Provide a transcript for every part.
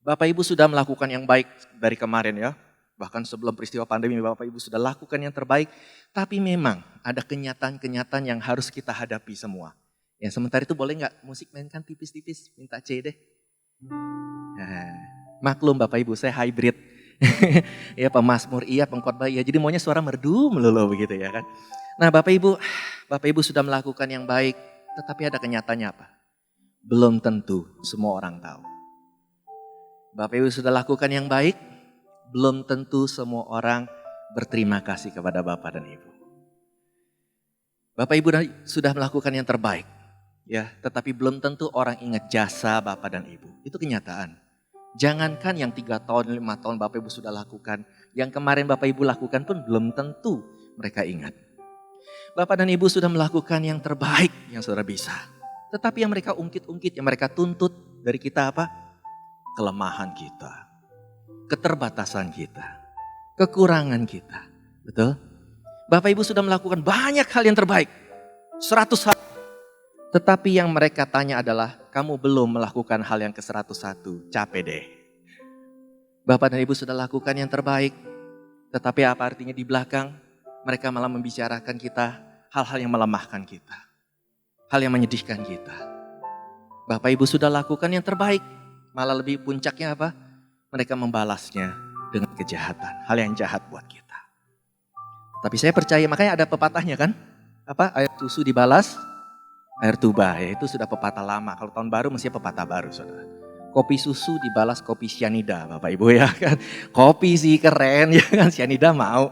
Bapak Ibu sudah melakukan yang baik dari kemarin ya. Bahkan sebelum peristiwa pandemi Bapak Ibu sudah lakukan yang terbaik. Tapi memang ada kenyataan-kenyataan yang harus kita hadapi semua. Ya sementara itu boleh nggak musik mainkan tipis-tipis, minta C deh. Nah, maklum Bapak Ibu saya hybrid. Ya pemazmur iya, pengkhotbah iya. Jadi maunya suara merdu melulu begitu ya kan. Nah Bapak Ibu sudah melakukan yang baik. Tetapi ada kenyataannya apa? Belum tentu semua orang tahu. Bapak Ibu sudah lakukan yang baik, belum tentu semua orang berterima kasih kepada Bapak dan Ibu. Bapak Ibu sudah melakukan yang terbaik, ya, tetapi belum tentu orang ingat jasa Bapak dan Ibu. Itu kenyataan. Jangankan yang 3 tahun, 5 tahun Bapak Ibu sudah lakukan, yang kemarin Bapak Ibu lakukan pun belum tentu mereka ingat. Bapak dan Ibu sudah melakukan yang terbaik yang saudara bisa. Tetapi yang mereka ungkit-ungkit, yang mereka tuntut dari kita apa? Kelemahan kita, keterbatasan kita, kekurangan kita. Betul? Bapak Ibu sudah melakukan banyak hal yang terbaik. 100 hal. Tetapi yang mereka tanya adalah, kamu belum melakukan hal yang ke-101. Capek deh. Bapak dan Ibu sudah lakukan yang terbaik. Tetapi apa artinya di belakang? Mereka malah membicarakan kita hal-hal yang melemahkan kita. Hal yang menyedihkan kita. Bapak Ibu sudah lakukan yang terbaik. Malah lebih puncaknya apa? Mereka membalasnya dengan kejahatan. Hal yang jahat buat kita. Tapi saya percaya, makanya ada pepatahnya kan? Apa? Air susu dibalas, air tuba. Ya, itu sudah pepatah lama. Kalau tahun baru mesti pepatah baru, saudara. Kopi susu dibalas kopi cyanida, Bapak Ibu ya kan. Kopi sih keren ya kan, cyanida mau.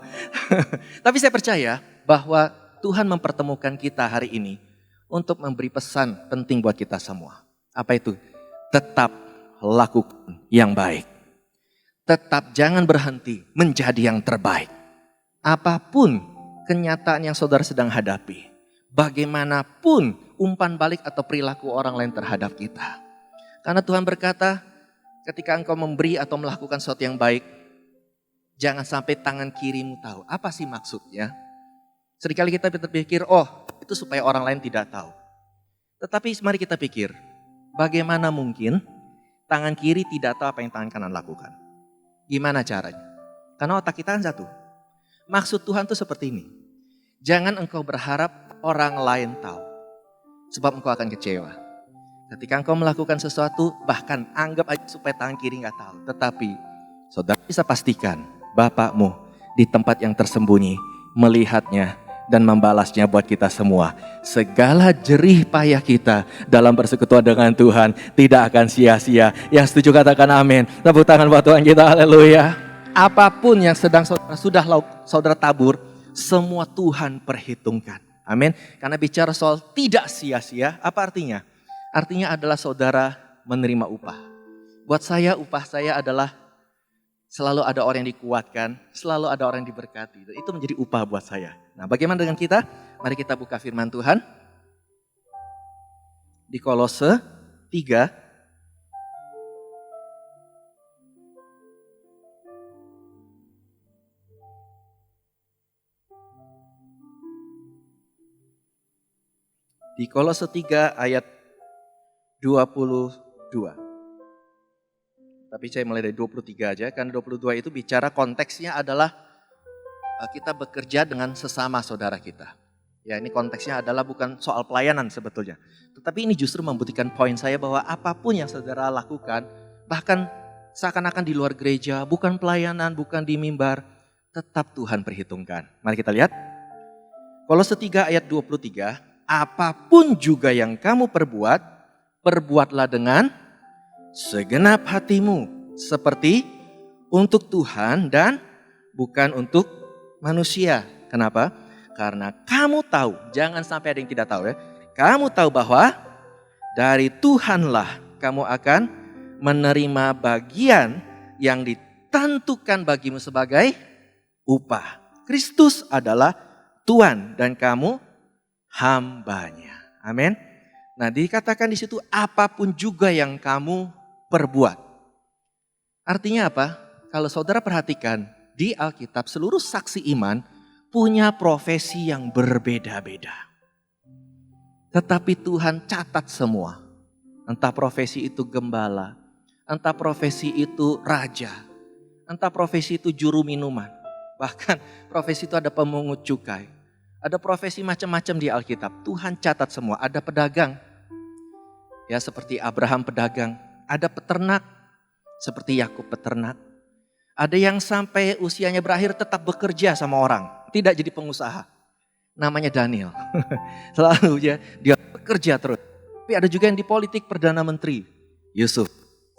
Tapi saya percaya bahwa Tuhan mempertemukan kita hari ini untuk memberi pesan penting buat kita semua. Apa itu? Tetap lakukan yang baik. Tetap jangan berhenti menjadi yang terbaik. Apapun kenyataan yang saudara sedang hadapi. Bagaimanapun umpan balik atau perilaku orang lain terhadap kita. Karena Tuhan berkata, ketika engkau memberi atau melakukan sesuatu yang baik, jangan sampai tangan kirimu tahu. Apa sih maksudnya? Seringkali kita berpikir, oh itu supaya orang lain tidak tahu. Tetapi mari kita pikir, bagaimana mungkin tangan kiri tidak tahu apa yang tangan kanan lakukan? Gimana caranya? Karena otak kita kan satu. Maksud Tuhan itu seperti ini. Jangan engkau berharap orang lain tahu. Sebab engkau akan kecewa. Ketika engkau melakukan sesuatu, bahkan anggap aja supaya tangan kiri gak tahu. Tetapi saudara bisa pastikan Bapakmu di tempat yang tersembunyi melihatnya dan membalasnya buat kita semua. Segala jerih payah kita dalam bersekutu dengan Tuhan tidak akan sia-sia. Yang setuju katakan amin. Tepuk tangan buat Tuhan kita, haleluya. Apapun yang sudah saudara tabur, semua Tuhan perhitungkan. Amin. Karena bicara soal tidak sia-sia, apa artinya? Artinya adalah saudara menerima upah. Buat saya upah saya adalah selalu ada orang yang dikuatkan, selalu ada orang yang diberkati. Itu menjadi upah buat saya. Nah, bagaimana dengan kita? Mari kita buka firman Tuhan. Di Kolose 3. Di Kolose 3 ayat 22. Tapi saya mulai dari 23 aja, karena 22 itu bicara konteksnya adalah kita bekerja dengan sesama saudara kita. Ya, ini konteksnya adalah bukan soal pelayanan sebetulnya. Tetapi ini justru membuktikan poin saya bahwa apapun yang saudara lakukan, bahkan seakan-akan di luar gereja, bukan pelayanan, bukan di mimbar, tetap Tuhan perhitungkan. Mari kita lihat. Kolose 3 ayat 23, apapun juga yang kamu perbuat, perbuatlah dengan segenap hatimu, seperti untuk Tuhan dan bukan untuk manusia. Kenapa? Karena kamu tahu, jangan sampai ada yang tidak tahu ya. Kamu tahu bahwa dari Tuhanlah kamu akan menerima bagian yang ditentukan bagimu sebagai upah. Kristus adalah Tuhan dan kamu hambanya. Amin. Nah, dikatakan di situ apapun juga yang kamu perbuat. Artinya apa? Kalau saudara perhatikan di Alkitab seluruh saksi iman punya profesi yang berbeda-beda. Tetapi Tuhan catat semua. Entah profesi itu gembala, entah profesi itu raja, entah profesi itu juru minuman. Bahkan profesi itu ada pemungut cukai. Ada profesi macam-macam di Alkitab. Tuhan catat semua. Ada pedagang, ya seperti Abraham pedagang. Ada peternak, seperti Yakub peternak. Ada yang sampai usianya berakhir tetap bekerja sama orang, tidak jadi pengusaha. Namanya Daniel. Selalu ya, dia bekerja terus. Tapi ada juga yang di politik, Perdana Menteri, Yusuf,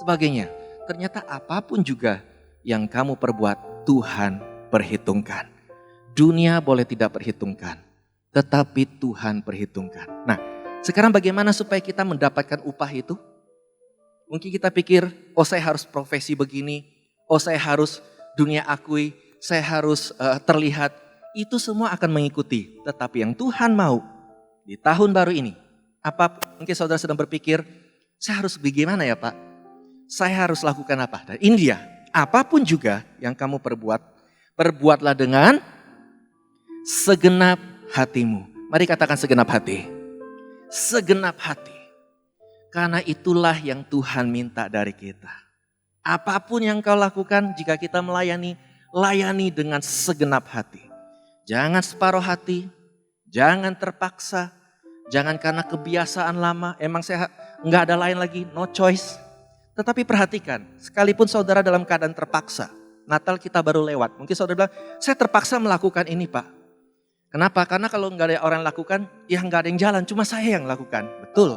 sebagainya. Ternyata apapun juga yang kamu perbuat, Tuhan perhitungkan. Dunia boleh tidak perhitungkan, tetapi Tuhan perhitungkan. Nah, sekarang bagaimana supaya kita mendapatkan upah itu? Mungkin kita pikir, oh saya harus profesi begini, oh saya harus dunia akui, saya harus terlihat. Itu semua akan mengikuti. Tetapi yang Tuhan mau di tahun baru ini, mungkin saudara sedang berpikir, saya harus bagaimana ya Pak? Saya harus lakukan apa? Dan ini dia, apapun juga yang kamu perbuat, perbuatlah dengan segenap hatimu. Mari katakan segenap hati. Segenap hati. Karena itulah yang Tuhan minta dari kita. Apapun yang kau lakukan, jika kita melayani, layani dengan segenap hati. Jangan separuh hati, jangan terpaksa, jangan karena kebiasaan lama, emang saya nggak ada lain lagi, no choice. Tetapi perhatikan, sekalipun saudara dalam keadaan terpaksa, Natal kita baru lewat, mungkin saudara bilang, saya terpaksa melakukan ini Pak. Kenapa? Karena kalau nggak ada orang lakukan, ya nggak ada yang jalan, cuma saya yang lakukan. Betul,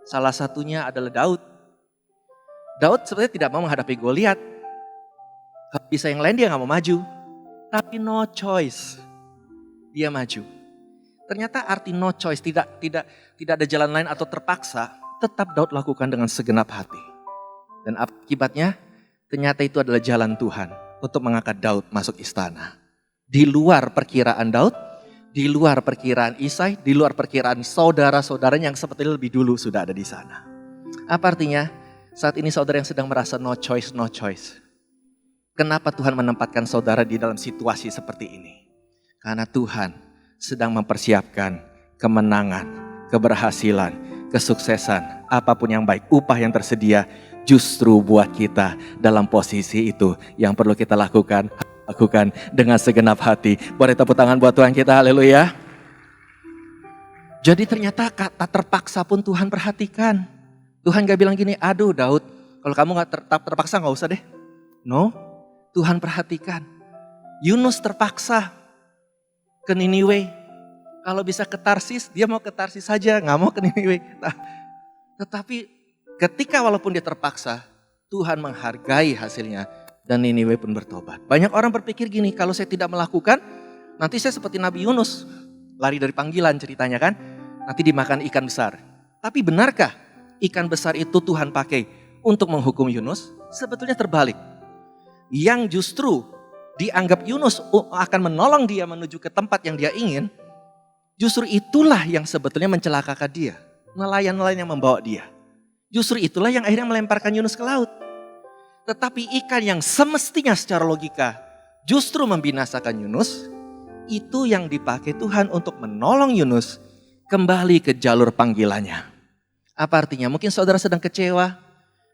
salah satunya adalah Daud. Daud sebenarnya tidak mau menghadapi Goliat. Kalau bisa yang lain dia nggak mau maju, tapi no choice. Dia maju. Ternyata arti no choice, tidak ada jalan lain atau terpaksa, tetap Daud lakukan dengan segenap hati. Dan akibatnya ternyata itu adalah jalan Tuhan untuk mengangkat Daud masuk istana. Di luar perkiraan Daud, di luar perkiraan Isai, di luar perkiraan saudara-saudaranya yang sebetulnya lebih dulu sudah ada di sana. Apa artinya? Saat ini saudara yang sedang merasa no choice, no choice. Kenapa Tuhan menempatkan saudara di dalam situasi seperti ini? Karena Tuhan sedang mempersiapkan kemenangan, keberhasilan, kesuksesan, apapun yang baik, upah yang tersedia justru buat kita dalam posisi itu yang perlu kita lakukan dengan segenap hati. Boleh tepuk tangan buat Tuhan kita, haleluya. Jadi ternyata kata terpaksa pun Tuhan perhatikan. Tuhan gak bilang gini, aduh Daud, kalau kamu gak terpaksa gak usah deh. No, Tuhan perhatikan. Yunus terpaksa ke Niniwe. Kalau bisa ke Tarsis, dia mau ke Tarsis saja, gak mau ke Niniwe. Nah, tetapi ketika walaupun dia terpaksa, Tuhan menghargai hasilnya. Dan Niniwe pun bertobat. Banyak orang berpikir gini, kalau saya tidak melakukan, nanti saya seperti Nabi Yunus. Lari dari panggilan ceritanya kan, nanti dimakan ikan besar. Tapi benarkah ikan besar itu Tuhan pakai untuk menghukum Yunus? Sebetulnya terbalik. Yang justru dianggap Yunus akan menolong dia menuju ke tempat yang dia ingin, justru itulah yang sebetulnya mencelakakan dia. Nelayan-nelayan yang membawa dia. Justru itulah yang akhirnya melemparkan Yunus ke laut. Tetapi ikan yang semestinya secara logika justru membinasakan Yunus, itu yang dipakai Tuhan untuk menolong Yunus kembali ke jalur panggilannya. Apa artinya? Mungkin saudara sedang kecewa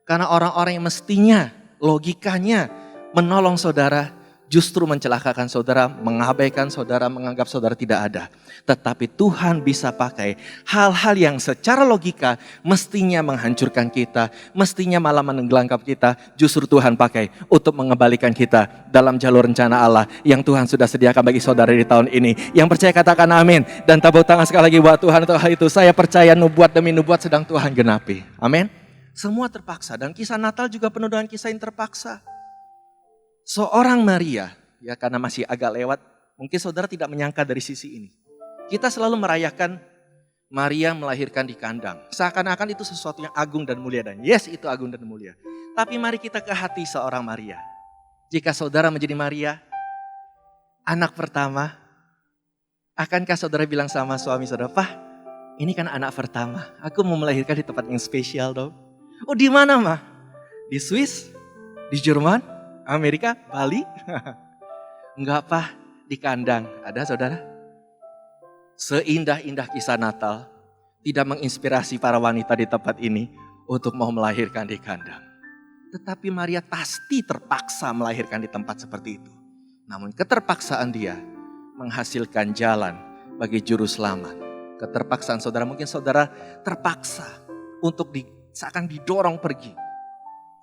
karena orang-orang yang mestinya logikanya menolong saudara justru mencelakakan saudara, mengabaikan saudara, menganggap saudara tidak ada. Tetapi Tuhan bisa pakai hal-hal yang secara logika mestinya menghancurkan kita, mestinya malah menenggelamkan kita, justru Tuhan pakai untuk mengembalikan kita dalam jalur rencana Allah yang Tuhan sudah sediakan bagi saudara di tahun ini. Yang percaya katakan amin, dan tepuk tangan sekali lagi buat Tuhan untuk hal itu. Saya percaya nubuat demi nubuat sedang Tuhan genapi. Amin. Semua terpaksa, dan kisah Natal juga penuh dengan kisah yang terpaksa. Seorang Maria, ya karena masih agak lewat, mungkin saudara tidak menyangka dari sisi ini. Kita selalu merayakan Maria melahirkan di kandang. Seakan-akan itu sesuatu yang agung dan mulia. Dan yes, itu agung dan mulia. Tapi mari kita ke hati seorang Maria. Jika saudara menjadi Maria, anak pertama, akankah saudara bilang sama suami saudara, "Pak, ini kan anak pertama. Aku mau melahirkan di tempat yang spesial dong." "Oh, di mana, Ma?" "Di Swiss, di Jerman, Amerika, Bali." "Enggak, Pak, di kandang." Ada saudara? Seindah-indah kisah Natal tidak menginspirasi para wanita di tempat ini untuk mau melahirkan di kandang. Tetapi Maria pasti terpaksa melahirkan di tempat seperti itu. Namun keterpaksaan dia menghasilkan jalan bagi juru selamat. Keterpaksaan saudara, mungkin saudara terpaksa untuk seakan didorong pergi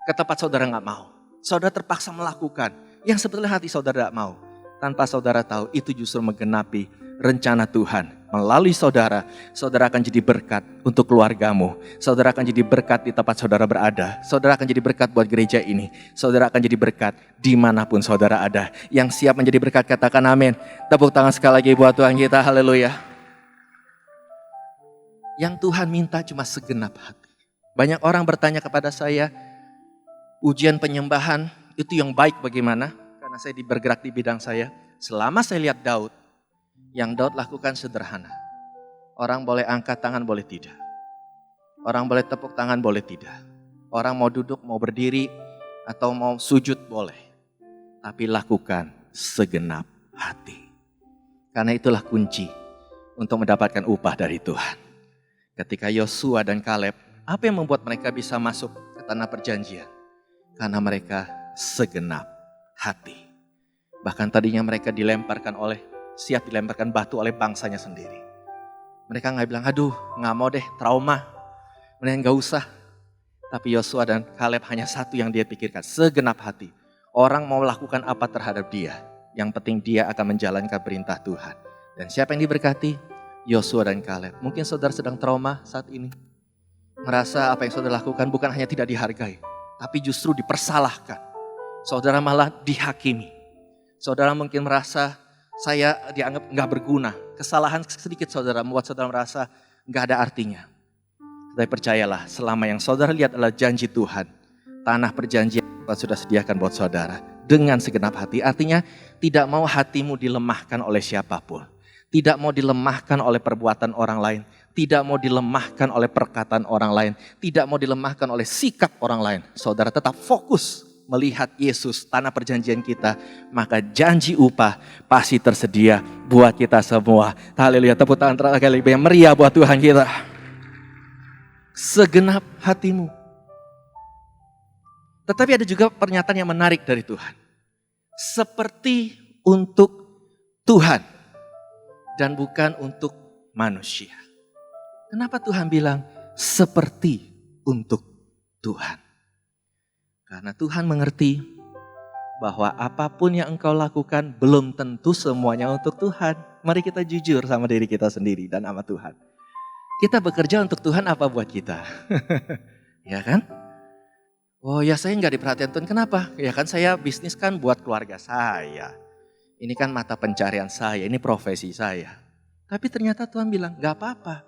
ke tempat saudara gak mau. Saudara terpaksa melakukan yang sebetulnya hati saudara gak mau. Tanpa saudara tahu itu justru menggenapi rencana Tuhan. Melalui saudara, saudara akan jadi berkat untuk keluargamu. Saudara akan jadi berkat di tempat saudara berada. Saudara akan jadi berkat buat gereja ini. Saudara akan jadi berkat dimanapun saudara ada. Yang siap menjadi berkat katakan amin. Tepuk tangan sekali lagi buat Tuhan kita, haleluya. Yang Tuhan minta cuma segenap hati. Banyak orang bertanya kepada saya, ujian penyembahan itu yang baik bagaimana? Karena saya bergerak di bidang saya. Selama saya lihat Daud, yang Daud lakukan sederhana. Orang boleh angkat tangan, boleh tidak. Orang boleh tepuk tangan, boleh tidak. Orang mau duduk, mau berdiri, atau mau sujud, boleh. Tapi lakukan segenap hati. Karena itulah kunci untuk mendapatkan upah dari Tuhan. Ketika Yosua dan Kaleb, apa yang membuat mereka bisa masuk ke tanah perjanjian? Karena mereka segenap hati. Bahkan tadinya mereka siap dilemparkan batu oleh bangsanya sendiri. Mereka gak bilang, aduh gak mau deh, trauma. Mendingan gak usah. Tapi Yosua dan Kaleb hanya satu yang dia pikirkan, segenap hati. Orang mau lakukan apa terhadap dia. Yang penting dia akan menjalankan perintah Tuhan. Dan siapa yang diberkati? Yosua dan Kaleb. Mungkin saudara sedang trauma saat ini. Merasa apa yang saudara lakukan bukan hanya tidak dihargai, tapi justru dipersalahkan. Saudara malah dihakimi. Saudara mungkin merasa saya dianggap gak berguna. Kesalahan sedikit saudara membuat saudara merasa gak ada artinya. Tapi percayalah, selama yang saudara lihat adalah janji Tuhan, tanah perjanjian Tuhan sudah sediakan buat saudara dengan segenap hati. Artinya tidak mau hatimu dilemahkan oleh siapapun. Tidak mau dilemahkan oleh perbuatan orang lain. Tidak mau dilemahkan oleh perkataan orang lain. Tidak mau dilemahkan oleh sikap orang lain. Saudara tetap fokus melihat Yesus, tanah perjanjian kita, maka janji upah pasti tersedia buat kita semua. Haleluya, tepuk tangan terakhir yang meriah buat Tuhan kita. Segenap hatimu. Tetapi ada juga pernyataan yang menarik dari Tuhan. Seperti untuk Tuhan dan bukan untuk manusia. Kenapa Tuhan bilang seperti untuk Tuhan? Karena Tuhan mengerti bahwa apapun yang engkau lakukan belum tentu semuanya untuk Tuhan. Mari kita jujur sama diri kita sendiri dan sama Tuhan. Kita bekerja untuk Tuhan apa buat kita? Ya kan? Oh ya, saya gak diperhatikan Tuhan, kenapa? Ya kan saya bisnis kan buat keluarga saya. Ini kan mata pencarian saya, ini profesi saya. Tapi ternyata Tuhan bilang gak apa-apa.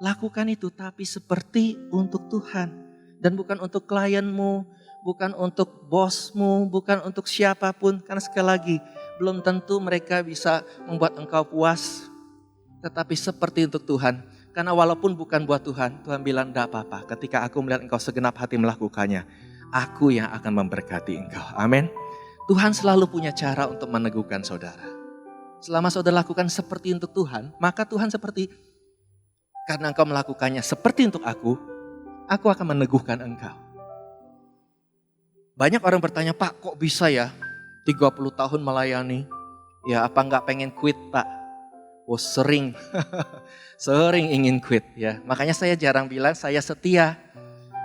Lakukan itu tapi seperti untuk Tuhan. Dan bukan untuk klienmu, bukan untuk bosmu, bukan untuk siapapun. Karena sekali lagi, belum tentu mereka bisa membuat engkau puas. Tetapi seperti untuk Tuhan. Karena walaupun bukan buat Tuhan, Tuhan bilang enggak apa-apa. Ketika aku melihat engkau segenap hati melakukannya, aku yang akan memberkati engkau. Amin. Tuhan selalu punya cara untuk meneguhkan saudara. Selama saudara lakukan seperti untuk Tuhan, maka Tuhan seperti, karena engkau melakukannya seperti untuk aku akan meneguhkan engkau. Banyak orang bertanya, Pak kok bisa ya 30 tahun melayani? Ya apa enggak pengen quit Pak? Oh sering, sering ingin quit ya. Makanya saya jarang bilang saya setia.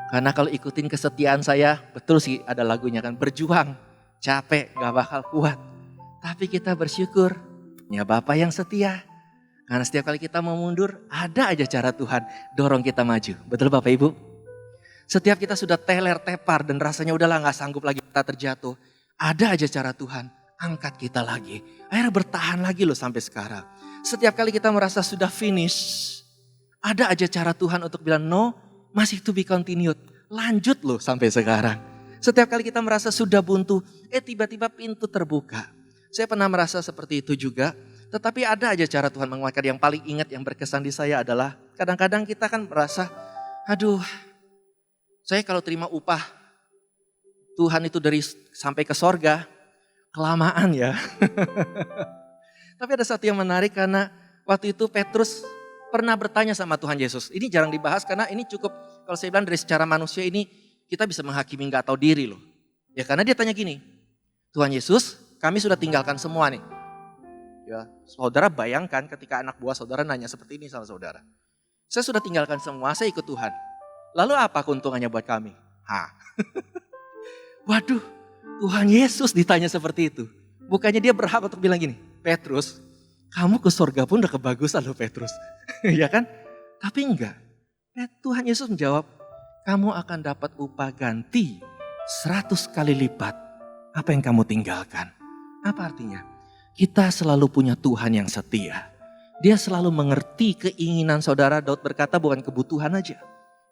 Karena kalau ikutin kesetiaan saya, betul sih ada lagunya kan, berjuang, capek, gak bakal kuat. Tapi kita bersyukur, ya Bapak yang setia. Karena setiap kali kita mau mundur, ada aja cara Tuhan dorong kita maju. Betul Bapak Ibu? Setiap kita sudah teler tepar dan rasanya udahlah gak sanggup lagi kita terjatuh. Ada aja cara Tuhan angkat kita lagi. Akhirnya bertahan lagi loh sampai sekarang. Setiap kali kita merasa sudah finish, ada aja cara Tuhan untuk bilang no, masih to be continued. Lanjut loh sampai sekarang. Setiap kali kita merasa sudah buntu, tiba-tiba pintu terbuka. Saya pernah merasa seperti itu juga. Tetapi ada aja cara Tuhan menguatkan. Yang paling ingat yang berkesan di saya adalah kadang-kadang kita kan merasa, aduh, saya kalau terima upah Tuhan itu dari sampai ke sorga, kelamaan ya. Tapi ada satu yang menarik karena waktu itu Petrus pernah bertanya sama Tuhan Yesus. Ini jarang dibahas karena ini cukup, kalau saya bilang dari secara manusia ini kita bisa menghakimi nggak tahu diri loh. Ya karena dia tanya gini, Tuhan Yesus, kami sudah tinggalkan semua nih. Ya, saudara bayangkan ketika anak buah saudara nanya seperti ini sama saudara. Saya sudah tinggalkan semua, saya ikut Tuhan. Lalu apa keuntungannya buat kami? Waduh, Tuhan Yesus ditanya seperti itu. Bukannya dia berhak untuk bilang gini, Petrus, kamu ke surga pun udah kebagusan loh Petrus. Ya kan? Tapi enggak. Tuhan Yesus menjawab, kamu akan dapat upah ganti 100 kali lipat apa yang kamu tinggalkan. Apa artinya? Kita selalu punya Tuhan yang setia. Dia selalu mengerti keinginan saudara. Daud berkata bukan kebutuhan aja.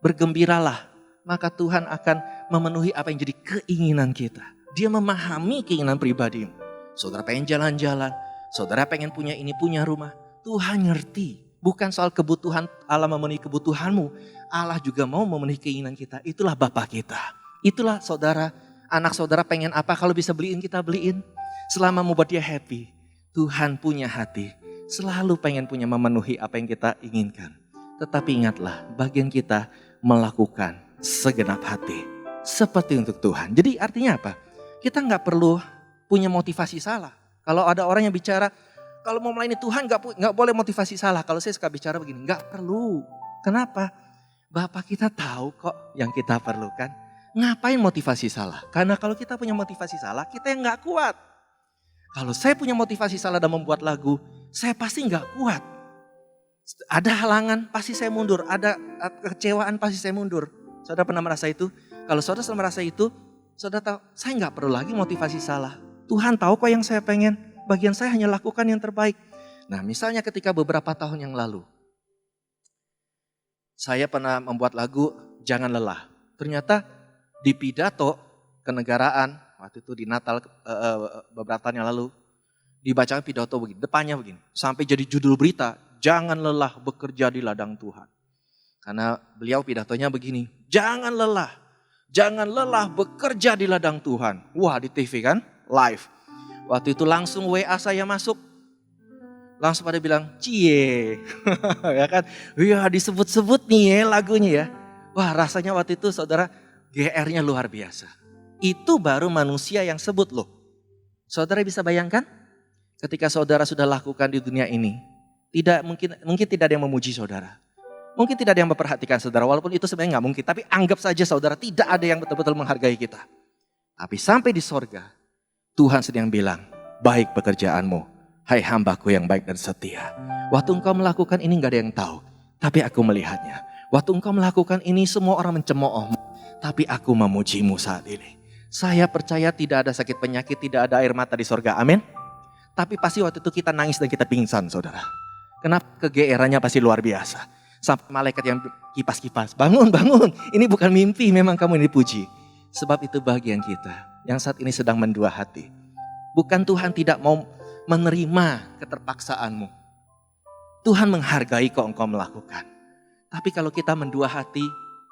Bergembiralah, maka Tuhan akan memenuhi apa yang jadi keinginan kita. Dia memahami keinginan pribadimu. Saudara pengen jalan-jalan, saudara pengen punya ini, punya rumah. Tuhan ngerti. Bukan soal kebutuhan Allah memenuhi kebutuhanmu. Allah juga mau memenuhi keinginan kita. Itulah Bapa kita. Itulah saudara, anak saudara pengen apa, kalau bisa beliin kita beliin. Selama membuat dia happy, Tuhan punya hati, selalu pengen punya memenuhi apa yang kita inginkan. Tetapi ingatlah, bagian kita melakukan segenap hati, seperti untuk Tuhan. Jadi artinya apa? Kita nggak perlu punya motivasi salah. Kalau ada orang yang bicara, kalau mau melayani Tuhan nggak boleh motivasi salah. Kalau saya suka bicara begini, nggak perlu. Kenapa? Bapak kita tahu kok yang kita perlukan. Ngapain motivasi salah? Karena kalau kita punya motivasi salah, kita yang nggak kuat. Kalau saya punya motivasi salah dan membuat lagu, saya pasti nggak kuat. Ada halangan, pasti saya mundur. Ada kekecewaan, pasti saya mundur. Saudara pernah merasa itu? Kalau saudara sudah merasa itu, saudara tahu, saya nggak perlu lagi motivasi salah. Tuhan tahu kok yang saya pengen. Bagian saya hanya lakukan yang terbaik. Nah, misalnya ketika beberapa tahun yang lalu, saya pernah membuat lagu Jangan Lelah. Ternyata di pidato kenegaraan, waktu itu di Natal beberapa tahun yang lalu, dibacakan pidato begini, depannya begini. Sampai jadi judul berita, jangan lelah bekerja di ladang Tuhan. Karena beliau pidatonya begini, jangan lelah bekerja di ladang Tuhan. Wah, di TV kan, live. Waktu itu langsung WA saya masuk. Langsung pada bilang, cie. Ya kan, ya disebut-sebut nih ya lagunya ya. Wah, rasanya waktu itu saudara GR-nya luar biasa. Itu baru manusia yang sebut loh. Saudara bisa bayangkan? Ketika saudara sudah lakukan di dunia ini, mungkin tidak ada yang memuji saudara. Mungkin tidak ada yang memperhatikan saudara, walaupun itu sebenarnya nggak mungkin. Tapi anggap saja saudara tidak ada yang betul-betul menghargai kita. Tapi sampai di sorga, Tuhan sedang bilang, baik pekerjaanmu, hai hambaku yang baik dan setia. Waktu engkau melakukan ini nggak ada yang tahu, tapi aku melihatnya. Waktu engkau melakukan ini semua orang mencemoohmu, tapi aku memujimu saat ini. Saya percaya tidak ada sakit penyakit, tidak ada air mata di sorga, amin. Tapi pasti waktu itu kita nangis dan kita pingsan saudara. Kenapa? Kegeerannya pasti luar biasa. Sampai malaikat yang kipas-kipas, bangun, ini bukan mimpi, memang kamu ini dipuji. Sebab itu bagian kita yang saat ini sedang mendua hati. Bukan Tuhan tidak mau menerima keterpaksaanmu. Tuhan menghargai kok engkau melakukan. Tapi kalau kita mendua hati,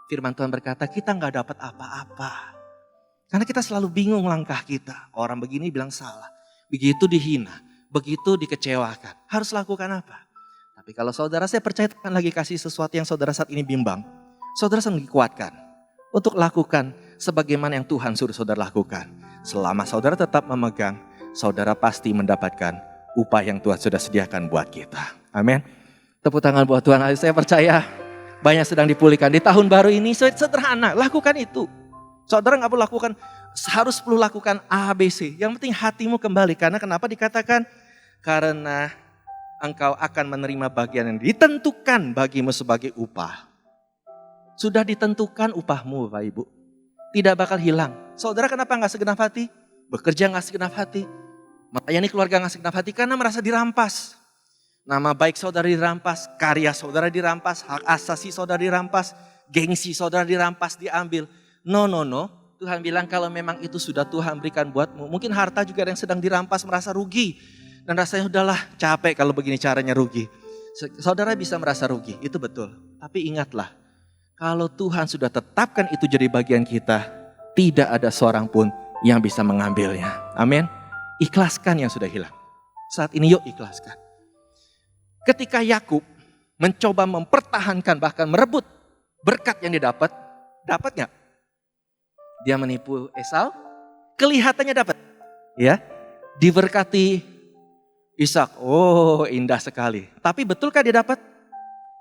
firman Tuhan berkata kita gak dapat apa-apa. Karena kita selalu bingung langkah kita. Orang begini bilang salah. Begitu dihina. Begitu dikecewakan. Harus lakukan apa? Tapi kalau saudara, saya percaya Tuhan lagi kasih sesuatu yang saudara saat ini bimbang. Saudara sedang dikuatkan. Untuk lakukan sebagaimana yang Tuhan suruh saudara lakukan. Selama saudara tetap memegang, saudara pasti mendapatkan upah yang Tuhan sudah sediakan buat kita. Amin. Tepuk tangan buat Tuhan. Saya percaya banyak sedang dipulihkan. Di tahun baru ini sederhana, lakukan itu. Saudara gak perlu lakukan, harus perlu lakukan A, B, C. Yang penting hatimu kembali. Karena kenapa dikatakan? Karena engkau akan menerima bagian yang ditentukan bagimu sebagai upah. Sudah ditentukan upahmu Bapak Ibu. Tidak bakal hilang. Saudara kenapa gak segenap hati? Bekerja gak segenap hati. Melayani keluarga gak segenap hati karena merasa dirampas. Nama baik saudara dirampas, karya saudara dirampas, hak asasi saudara dirampas, gengsi saudara dirampas, diambil. No. Tuhan bilang kalau memang itu sudah Tuhan berikan buatmu. Mungkin harta juga ada yang sedang dirampas merasa rugi. Dan rasanya udahlah capek kalau begini caranya rugi. Saudara bisa merasa rugi, itu betul. Tapi ingatlah, kalau Tuhan sudah tetapkan itu jadi bagian kita, tidak ada seorang pun yang bisa mengambilnya. Amin. Ikhlaskan yang sudah hilang. Saat ini yuk ikhlaskan. Ketika Yakub mencoba mempertahankan bahkan merebut berkat yang didapat, dapat gak? Dia menipu Esau, kelihatannya dapat. Ya, diberkati Ishak. Oh, indah sekali. Tapi betulkah dia dapat?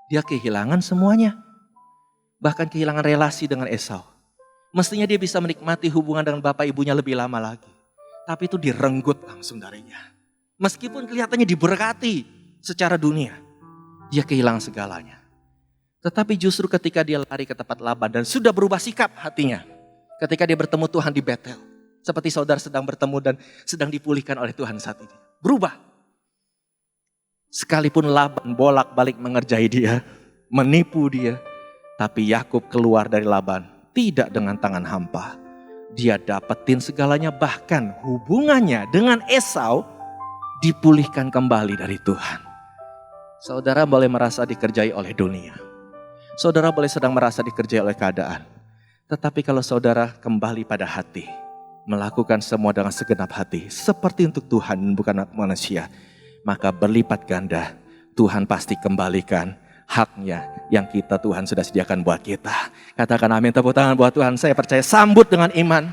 Dia kehilangan semuanya. Bahkan kehilangan relasi dengan Esau. Mestinya dia bisa menikmati hubungan dengan bapak ibunya lebih lama lagi. Tapi itu direnggut langsung darinya. Meskipun kelihatannya diberkati secara dunia, dia kehilangan segalanya. Tetapi justru ketika dia lari ke tempat Laban dan sudah berubah sikap hatinya. Ketika dia bertemu Tuhan di Betel. Seperti saudara sedang bertemu dan sedang dipulihkan oleh Tuhan saat ini. Berubah. Sekalipun Laban bolak-balik mengerjai dia, menipu dia. Tapi Yakub keluar dari Laban tidak dengan tangan hampa. Dia dapetin segalanya, bahkan hubungannya dengan Esau dipulihkan kembali dari Tuhan. Saudara boleh merasa dikerjai oleh dunia. Saudara boleh sedang merasa dikerjai oleh keadaan. Tetapi kalau saudara kembali pada hati, melakukan semua dengan segenap hati, seperti untuk Tuhan bukan manusia, maka berlipat ganda Tuhan pasti kembalikan haknya yang Tuhan sudah sediakan buat kita. Katakan amin, tepuk tangan buat Tuhan. Saya percaya, sambut dengan iman.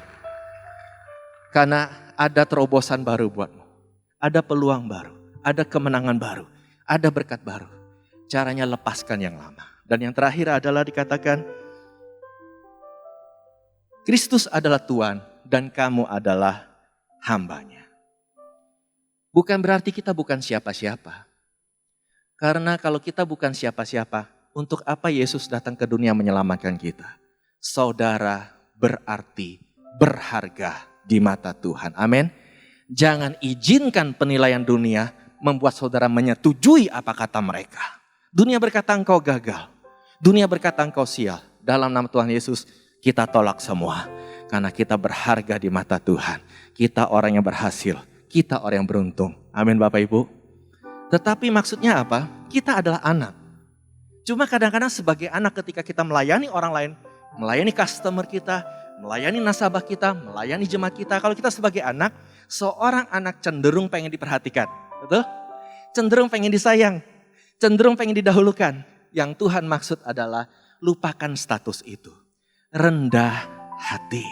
Karena ada terobosan baru buatmu. Ada peluang baru, ada kemenangan baru, ada berkat baru. Caranya lepaskan yang lama. Dan yang terakhir adalah dikatakan, Kristus adalah Tuhan dan kamu adalah hambanya. Bukan berarti kita bukan siapa-siapa. Karena kalau kita bukan siapa-siapa, untuk apa Yesus datang ke dunia menyelamatkan kita? Saudara berarti berharga di mata Tuhan. Amin. Jangan izinkan penilaian dunia membuat saudara menyetujui apa kata mereka. Dunia berkata engkau gagal. Dunia berkata engkau sial. Dalam nama Tuhan Yesus kita tolak semua. Karena kita berharga di mata Tuhan. Kita orang yang berhasil. Kita orang yang beruntung. Amin Bapak Ibu. Tetapi maksudnya apa? Kita adalah anak. Cuma kadang-kadang sebagai anak ketika kita melayani orang lain, melayani customer kita, melayani nasabah kita, melayani jemaat kita. Kalau kita sebagai anak, seorang anak cenderung pengen diperhatikan. Betul? Cenderung pengen disayang. Cenderung pengen didahulukan. Yang Tuhan maksud adalah lupakan status itu. Rendah hati.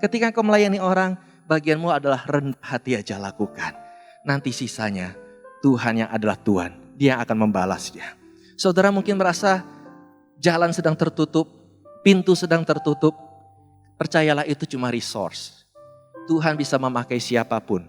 Ketika engkau melayani orang, bagianmu adalah rendah hati aja lakukan. Nanti sisanya Tuhan yang adalah Tuhan, Dia akan membalasnya. Saudara mungkin merasa jalan sedang tertutup, pintu sedang tertutup. Percayalah itu cuma resource. Tuhan bisa memakai siapapun,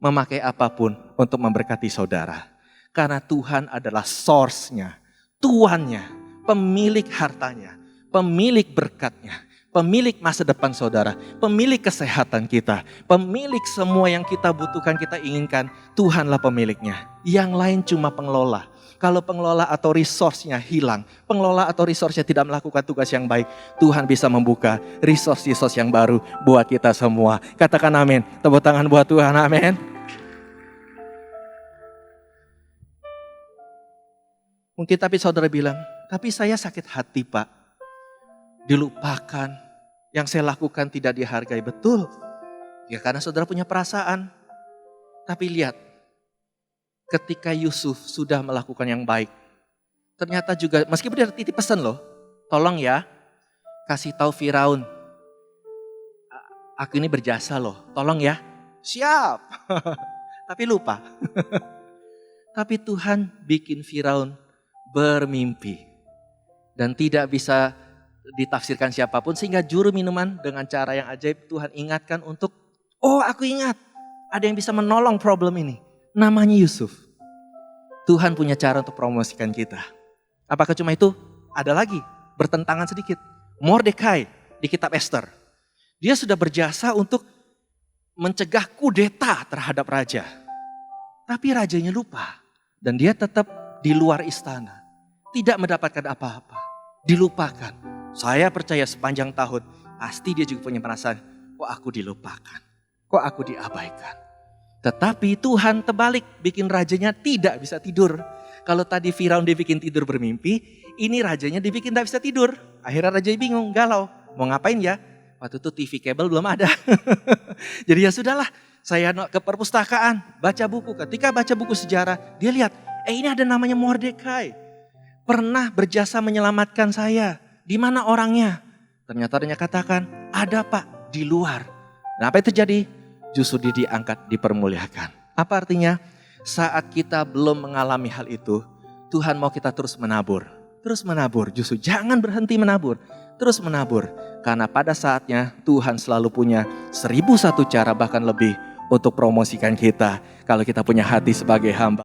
memakai apapun untuk memberkati saudara. Karena Tuhan adalah source-nya, Tuannya, pemilik hartanya, pemilik berkatnya, pemilik masa depan saudara, pemilik kesehatan kita, pemilik semua yang kita butuhkan, kita inginkan. Tuhanlah pemiliknya. Yang lain cuma pengelola. Kalau pengelola atau resource-nya hilang, pengelola atau resource-nya tidak melakukan tugas yang baik, Tuhan bisa membuka resource-resource yang baru buat kita semua. Katakan amin. Tepuk tangan buat Tuhan, amin. Mungkin tapi saudara bilang, tapi saya sakit hati Pak. Dilupakan, yang saya lakukan tidak dihargai. Betul, ya karena saudara punya perasaan. Tapi lihat, ketika Yusuf sudah melakukan yang baik, ternyata juga, meskipun dia titip pesan loh, tolong ya, kasih tahu Firaun, aku ini berjasa loh, tolong ya, siap. Tapi lupa. Tapi Tuhan bikin Firaun bermimpi dan tidak bisa ditafsirkan siapapun, sehingga juru minuman dengan cara yang ajaib Tuhan ingatkan untuk, oh aku ingat, ada yang bisa menolong problem ini, namanya Yusuf. Tuhan punya cara untuk promosikan kita. Apakah cuma itu? Ada lagi, bertentangan sedikit. Mordekai di kitab Esther, dia sudah berjasa untuk mencegah kudeta terhadap raja, tapi rajanya lupa dan dia tetap di luar istana, tidak mendapatkan apa-apa, dilupakan. Saya percaya sepanjang tahun pasti dia juga punya perasaan, kok aku dilupakan, kok aku diabaikan. Tetapi Tuhan terbalik, bikin rajanya tidak bisa tidur. Kalau tadi Firaun dibikin tidur bermimpi, ini rajanya dibikin tidak bisa tidur. Akhirnya raja bingung, galau, mau ngapain ya? Waktu itu TV kabel belum ada. Jadi ya sudahlah, saya ke perpustakaan, baca buku. Ketika baca buku sejarah, dia lihat, ini ada namanya Mordekai. Pernah berjasa menyelamatkan saya. Di mana orangnya? Ternyata dia katakan, Ada Pak di luar. Nah, apa yang terjadi? Justru dia diangkat, dipermuliakan. Apa artinya? Saat kita belum mengalami hal itu, Tuhan mau kita terus menabur. Terus menabur, justru jangan berhenti menabur. Terus menabur. Karena pada saatnya Tuhan selalu punya 1001 cara bahkan lebih untuk promosikan kita. Kalau kita punya hati sebagai hamba.